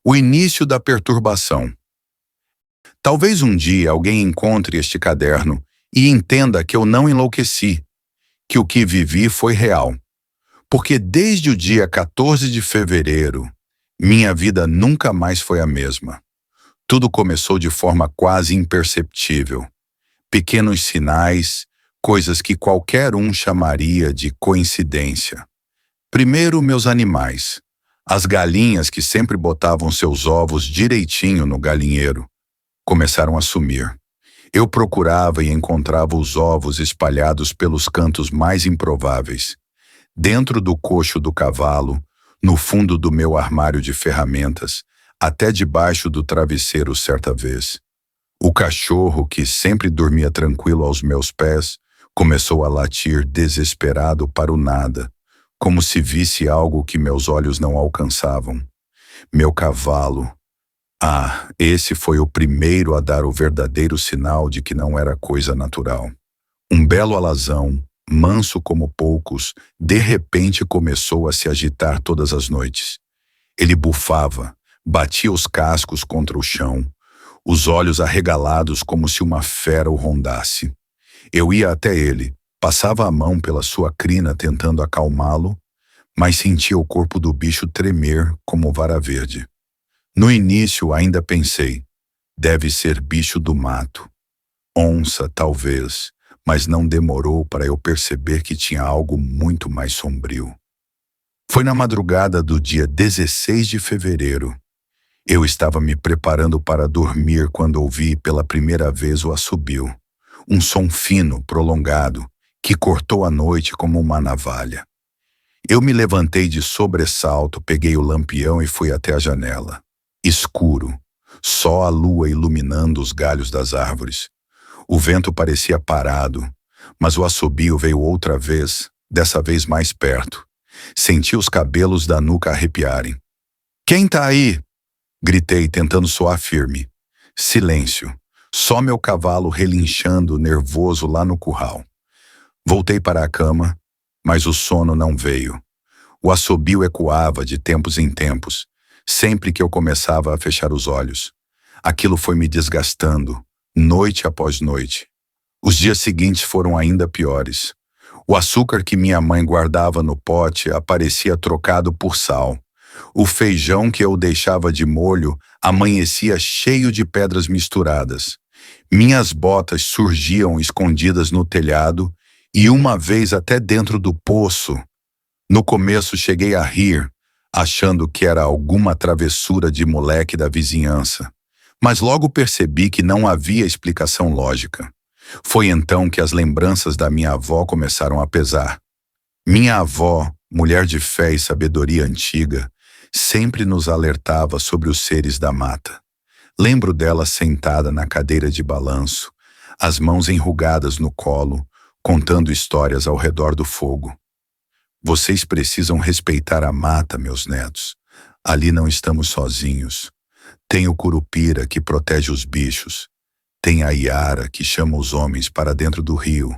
O início da perturbação. Talvez um dia alguém encontre este caderno e entenda que eu não enlouqueci, que o que vivi foi real. Porque desde o dia 14 de fevereiro, minha vida nunca mais foi a mesma. Tudo começou de forma quase imperceptível. Pequenos sinais, coisas que qualquer um chamaria de coincidência. Primeiro, meus animais. As galinhas que sempre botavam seus ovos direitinho no galinheiro começaram a sumir. Eu procurava e encontrava os ovos espalhados pelos cantos mais improváveis. Dentro do coxo do cavalo, no fundo do meu armário de ferramentas, até debaixo do travesseiro certa vez. O cachorro, que sempre dormia tranquilo aos meus pés, começou a latir desesperado para o nada, como se visse algo que meus olhos não alcançavam. Meu cavalo. Esse foi o primeiro a dar o verdadeiro sinal de que não era coisa natural. Um belo alazão, manso como poucos, de repente começou a se agitar todas as noites. Ele bufava, batia os cascos contra o chão, os olhos arregalados como se uma fera o rondasse. Eu ia até ele, passava a mão pela sua crina tentando acalmá-lo, mas sentia o corpo do bicho tremer como vara verde. No início ainda pensei, deve ser bicho do mato. Onça, talvez, mas não demorou para eu perceber que tinha algo muito mais sombrio. Foi na madrugada do dia 16 de fevereiro. Eu estava me preparando para dormir quando ouvi pela primeira vez o assobio. Um som fino, prolongado, que cortou a noite como uma navalha. Eu me levantei de sobressalto, peguei o lampião e fui até a janela. Escuro, só a lua iluminando os galhos das árvores. O vento parecia parado, mas o assobio veio outra vez, dessa vez mais perto. Senti os cabelos da nuca arrepiarem. "Quem tá aí?" Gritei, tentando soar firme. Silêncio, só meu cavalo relinchando nervoso lá no curral. Voltei para a cama, mas o sono não veio. O assobio ecoava de tempos em tempos, sempre que eu começava a fechar os olhos. Aquilo foi me desgastando, noite após noite. Os dias seguintes foram ainda piores. O açúcar que minha mãe guardava no pote aparecia trocado por sal. O feijão que eu deixava de molho amanhecia cheio de pedras misturadas. Minhas botas surgiam escondidas no telhado e uma vez até dentro do poço. No começo cheguei a rir, achando que era alguma travessura de moleque da vizinhança. Mas logo percebi que não havia explicação lógica. Foi então que as lembranças da minha avó começaram a pesar. Minha avó, mulher de fé e sabedoria antiga, sempre nos alertava sobre os seres da mata. Lembro dela sentada na cadeira de balanço, as mãos enrugadas no colo, contando histórias ao redor do fogo. "Vocês precisam respeitar a mata, meus netos. Ali não estamos sozinhos. Tem o curupira que protege os bichos. Tem a iara que chama os homens para dentro do rio.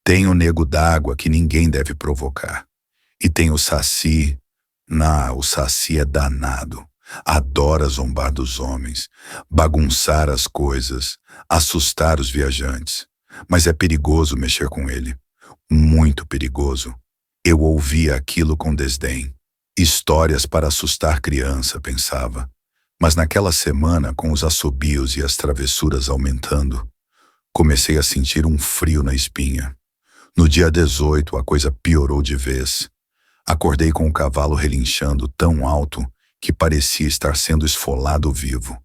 Tem o nego d'água que ninguém deve provocar. E tem o saci. O saci é danado. Adora zombar dos homens, bagunçar as coisas, assustar os viajantes. Mas é perigoso mexer com ele. Muito perigoso." Eu ouvia aquilo com desdém. Histórias para assustar criança, pensava. Mas naquela semana, com os assobios e as travessuras aumentando, comecei a sentir um frio na espinha. No dia 18, a coisa piorou de vez. Acordei com o cavalo relinchando tão alto que parecia estar sendo esfolado vivo.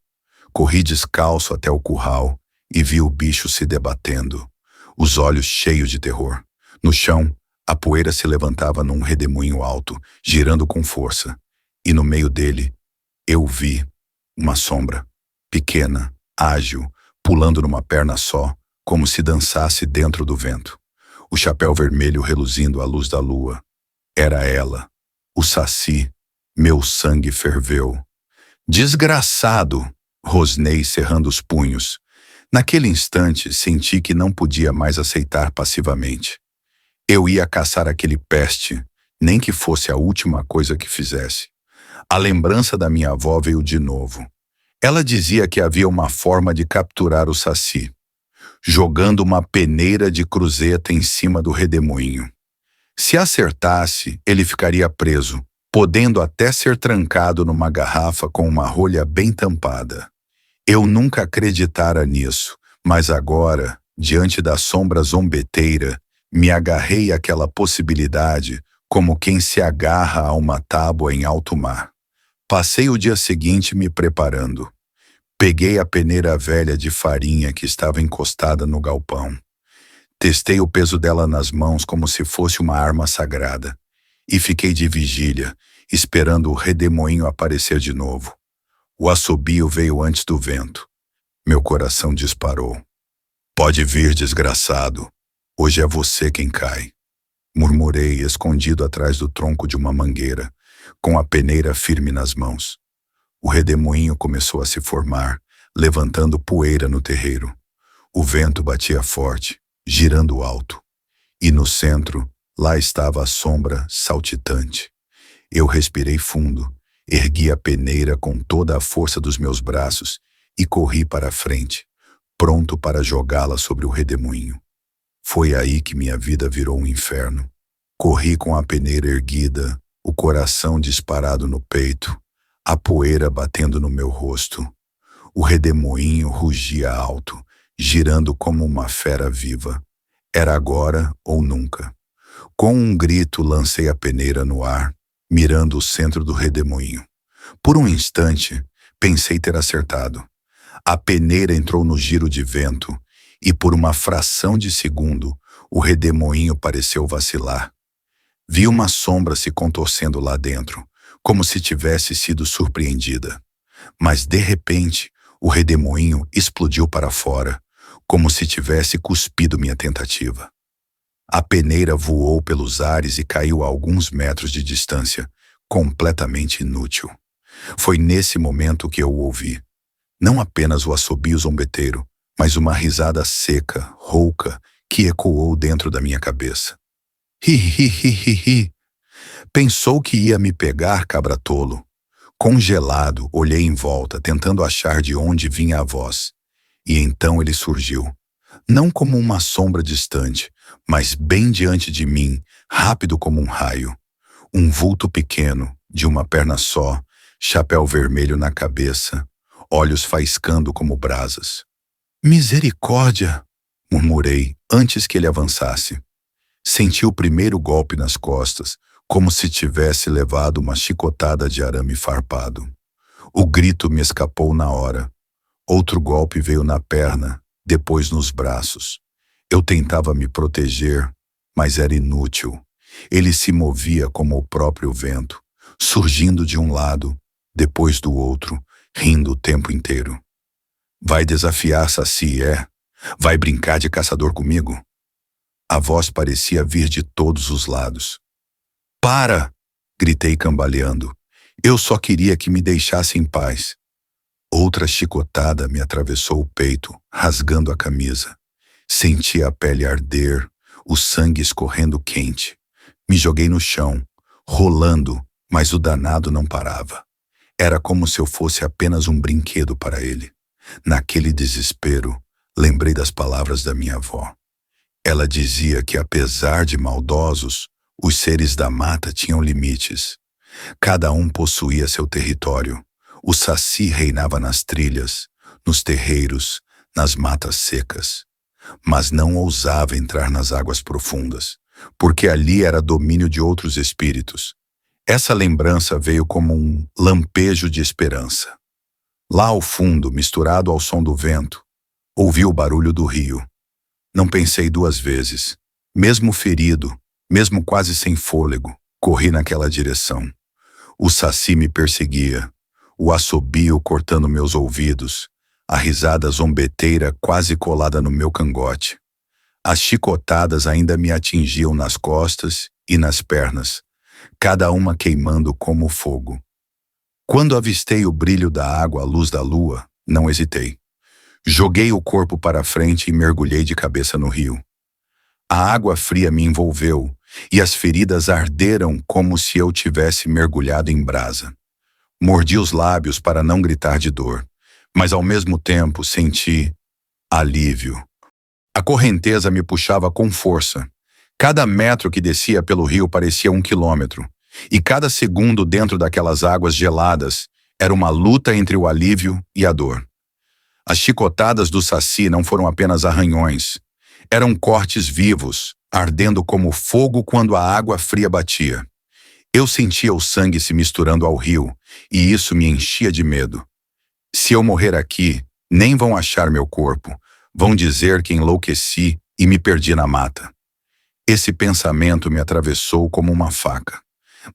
Corri descalço até o curral e vi o bicho se debatendo, os olhos cheios de terror. No chão, a poeira se levantava num redemoinho alto, girando com força, e no meio dele, eu vi uma sombra, pequena, ágil, pulando numa perna só, como se dançasse dentro do vento. O chapéu vermelho reluzindo à luz da lua. Era ela, o saci. Meu sangue ferveu. "Desgraçado!" rosnei cerrando os punhos. Naquele instante, senti que não podia mais aceitar passivamente. Eu ia caçar aquele peste, nem que fosse a última coisa que fizesse. A lembrança da minha avó veio de novo. Ela dizia que havia uma forma de capturar o saci, jogando uma peneira de cruzeta em cima do redemoinho. Se acertasse, ele ficaria preso, podendo até ser trancado numa garrafa com uma rolha bem tampada. Eu nunca acreditara nisso, mas agora, diante da sombra zombeteira, me agarrei àquela possibilidade como quem se agarra a uma tábua em alto mar. Passei o dia seguinte me preparando. Peguei a peneira velha de farinha que estava encostada no galpão. Testei o peso dela nas mãos como se fosse uma arma sagrada. E fiquei de vigília, esperando o redemoinho aparecer de novo. O assobio veio antes do vento. Meu coração disparou. Pode vir, desgraçado. Hoje é você quem cai. Murmurei, escondido atrás do tronco de uma mangueira, com a peneira firme nas mãos. O redemoinho começou a se formar, levantando poeira no terreiro. O vento batia forte, girando alto. E no centro, lá estava a sombra saltitante. Eu respirei fundo, ergui a peneira com toda a força dos meus braços e corri para a frente, pronto para jogá-la sobre o redemoinho. Foi aí que minha vida virou um inferno. Corri com a peneira erguida, o coração disparado no peito, a poeira batendo no meu rosto. O redemoinho rugia alto, girando como uma fera viva. Era agora ou nunca. Com um grito, lancei a peneira no ar, mirando o centro do redemoinho. Por um instante, pensei ter acertado. A peneira entrou no giro de vento e, por uma fração de segundo, o redemoinho pareceu vacilar. Vi uma sombra se contorcendo lá dentro, como se tivesse sido surpreendida. Mas, de repente, o redemoinho explodiu para fora, como se tivesse cuspido minha tentativa. A peneira voou pelos ares e caiu a alguns metros de distância, completamente inútil. Foi nesse momento que eu ouvi, não apenas o assobio zombeteiro, mas uma risada seca, rouca, que ecoou dentro da minha cabeça. Hi, hi, hi, hi, hi. Pensou que ia me pegar, cabra tolo. Congelado, olhei em volta, tentando achar de onde vinha a voz. E então ele surgiu. Não como uma sombra distante, mas bem diante de mim, rápido como um raio. Um vulto pequeno, de uma perna só, chapéu vermelho na cabeça, olhos faiscando como brasas. Misericórdia! Murmurei, antes que ele avançasse. Senti o primeiro golpe nas costas, como se tivesse levado uma chicotada de arame farpado. O grito me escapou na hora. Outro golpe veio na perna, depois nos braços. Eu tentava me proteger, mas era inútil. Ele se movia como o próprio vento, surgindo de um lado, depois do outro, rindo o tempo inteiro. Vai desafiar Saci, é? Vai brincar de caçador comigo? A voz parecia vir de todos os lados. Para! Gritei cambaleando. Eu só queria que me deixasse em paz. Outra chicotada me atravessou o peito, rasgando a camisa. Senti a pele arder, o sangue escorrendo quente. Me joguei no chão, rolando, mas o danado não parava. Era como se eu fosse apenas um brinquedo para ele. Naquele desespero, lembrei das palavras da minha avó. Ela dizia que, apesar de maldosos, os seres da mata tinham limites. Cada um possuía seu território. O saci reinava nas trilhas, nos terreiros, nas matas secas. Mas não ousava entrar nas águas profundas, porque ali era domínio de outros espíritos. Essa lembrança veio como um lampejo de esperança. Lá ao fundo, misturado ao som do vento, ouvi o barulho do rio. Não pensei duas vezes. Mesmo ferido, mesmo quase sem fôlego, corri naquela direção. O saci me perseguia, o assobio cortando meus ouvidos, a risada zombeteira quase colada no meu cangote. As chicotadas ainda me atingiam nas costas e nas pernas, cada uma queimando como fogo. Quando avistei o brilho da água à luz da lua, não hesitei. Joguei o corpo para frente e mergulhei de cabeça no rio. A água fria me envolveu e as feridas arderam como se eu tivesse mergulhado em brasa. Mordi os lábios para não gritar de dor, mas ao mesmo tempo senti alívio. A correnteza me puxava com força. Cada metro que descia pelo rio parecia 1 quilômetro, e cada segundo dentro daquelas águas geladas era uma luta entre o alívio e a dor. As chicotadas do Saci não foram apenas arranhões. Eram cortes vivos, ardendo como fogo quando a água fria batia. Eu sentia o sangue se misturando ao rio, e isso me enchia de medo. Se eu morrer aqui, nem vão achar meu corpo. Vão dizer que enlouqueci e me perdi na mata. Esse pensamento me atravessou como uma faca.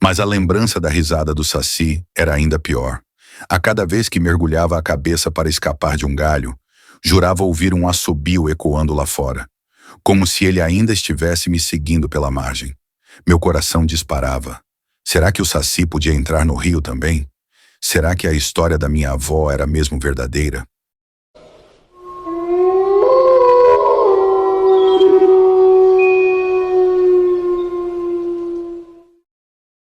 Mas a lembrança da risada do Saci era ainda pior. A cada vez que mergulhava a cabeça para escapar de um galho, jurava ouvir um assobio ecoando lá fora, como se ele ainda estivesse me seguindo pela margem. Meu coração disparava. Será que o Saci podia entrar no rio também? Será que a história da minha avó era mesmo verdadeira?